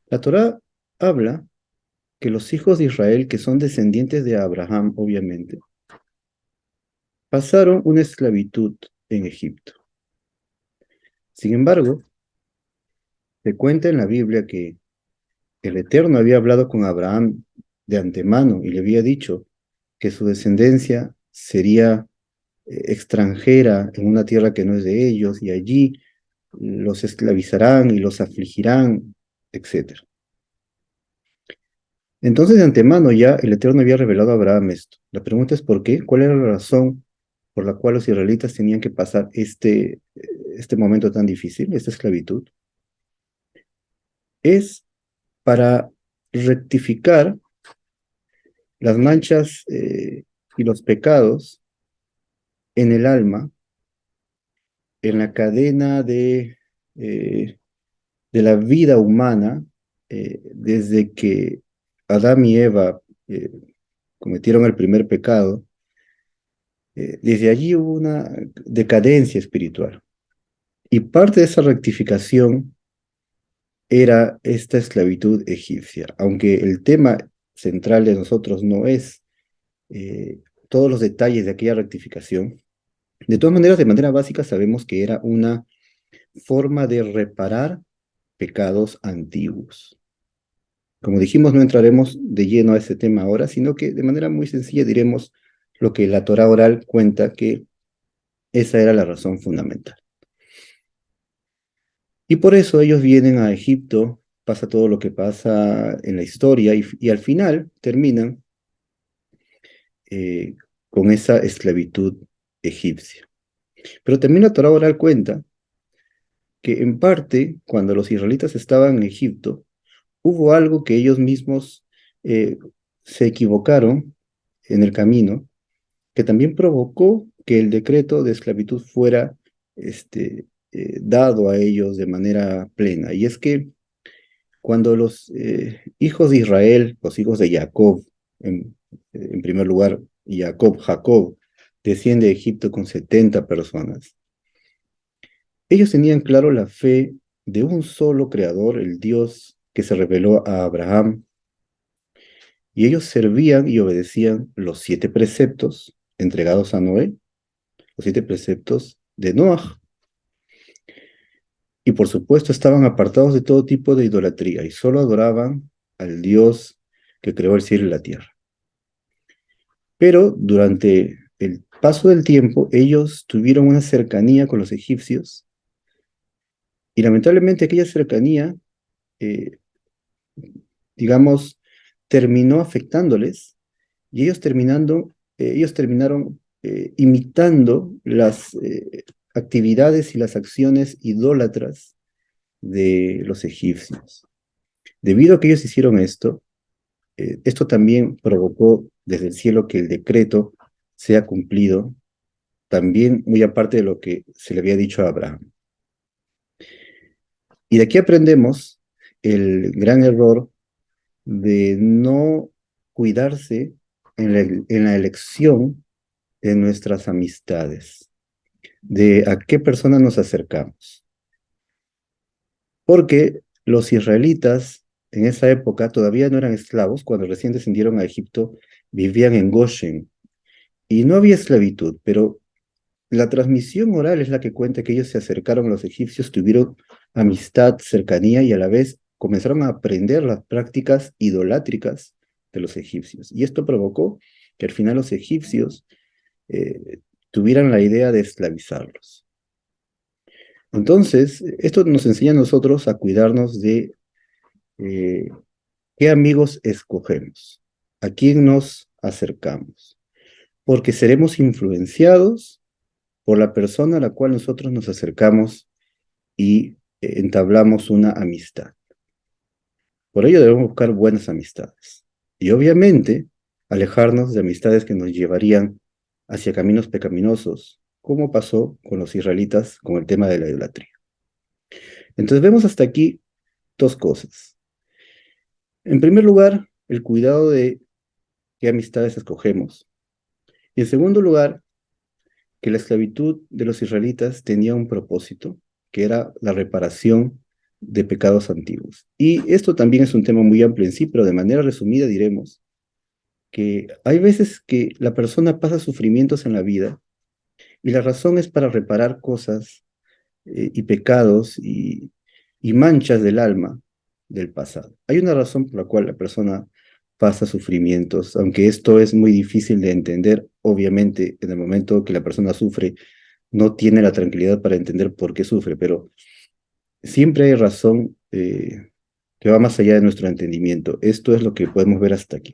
La Torá habla que los hijos de Israel, que son descendientes de Abraham, obviamente, pasaron una esclavitud en Egipto. Sin embargo, se cuenta en la Biblia que el Eterno había hablado con Abraham de antemano y le había dicho que su descendencia sería extranjera en una tierra que no es de ellos y allí los esclavizarán y los afligirán, etcétera. Entonces, de antemano ya el Eterno había revelado a Abraham esto. La pregunta es ¿por qué? ¿Cuál era la razón por la cual los israelitas tenían que pasar este momento tan difícil, esta esclavitud? Es para rectificar las manchas y los pecados en el alma, en la cadena eh, de la vida humana, desde que Adán y Eva cometieron el primer pecado. Desde allí hubo una decadencia espiritual. Y parte de esa rectificación era esta esclavitud egipcia, aunque el tema central de nosotros no es eh, todos los detalles de aquella rectificación. De todas maneras, de manera básica, sabemos que era una forma de reparar pecados antiguos. Como dijimos, no entraremos de lleno a ese tema ahora, sino que de manera muy sencilla diremos lo que la Torá oral cuenta, que esa era la razón fundamental. Y por eso ellos vienen a Egipto, pasa todo lo que pasa en la historia y al final terminan eh, con esa esclavitud egipcia. Pero también la Torá oral cuenta que en parte, cuando los israelitas estaban en Egipto, hubo algo que ellos mismos eh, se equivocaron en el camino, que también provocó que el decreto de esclavitud fuera dado a ellos de manera plena. Y es que cuando los hijos de Israel, los hijos de Jacob, en primer lugar, Jacob, desciende de Egipto con 70 personas. Ellos tenían claro la fe de un solo creador, el Dios que se reveló a Abraham, y ellos servían y obedecían los 7 preceptos entregados a Noé, los 7 preceptos de Noah. Y por supuesto estaban apartados de todo tipo de idolatría y solo adoraban al Dios que creó el cielo y la tierra. Pero durante el paso del tiempo, ellos tuvieron una cercanía con los egipcios y lamentablemente aquella cercanía, eh, digamos, terminó afectándoles y ellos terminaron imitando las actividades y las acciones idólatras de los egipcios. Debido a que ellos hicieron esto, esto también provocó desde el cielo que el decreto sea cumplido, también muy aparte de lo que se le había dicho a Abraham. Y de aquí aprendemos el gran error de no cuidarse en la elección de nuestras amistades, de a qué persona nos acercamos. Porque los israelitas en esa época todavía no eran esclavos, cuando recién descendieron a Egipto, vivían en Goshen y no había esclavitud, pero la transmisión oral es la que cuenta que ellos se acercaron a los egipcios, tuvieron amistad, cercanía y a la vez comenzaron a aprender las prácticas idolátricas de los egipcios. Y esto provocó que al final los egipcios tuvieran la idea de esclavizarlos. Entonces, esto nos enseña a nosotros a cuidarnos de eh, qué amigos escogemos, a quién nos acercamos, porque seremos influenciados por la persona a la cual nosotros nos acercamos y entablamos una amistad. Por ello debemos buscar buenas amistades. Y obviamente alejarnos de amistades que nos llevarían hacia caminos pecaminosos, como pasó con los israelitas con el tema de la idolatría. Entonces vemos hasta aquí dos cosas. En primer lugar, el cuidado de qué amistades escogemos. Y en segundo lugar, que la esclavitud de los israelitas tenía un propósito, que era la reparación de pecados antiguos. Y esto también es un tema muy amplio en sí, pero de manera resumida diremos que hay veces que la persona pasa sufrimientos en la vida y la razón es para reparar cosas y pecados y manchas del alma del pasado. Hay una razón por la cual la persona pasa sufrimientos, aunque esto es muy difícil de entender, obviamente en el momento que la persona sufre no tiene la tranquilidad para entender por qué sufre, pero siempre hay razón que va más allá de nuestro entendimiento. Esto es lo que podemos ver hasta aquí.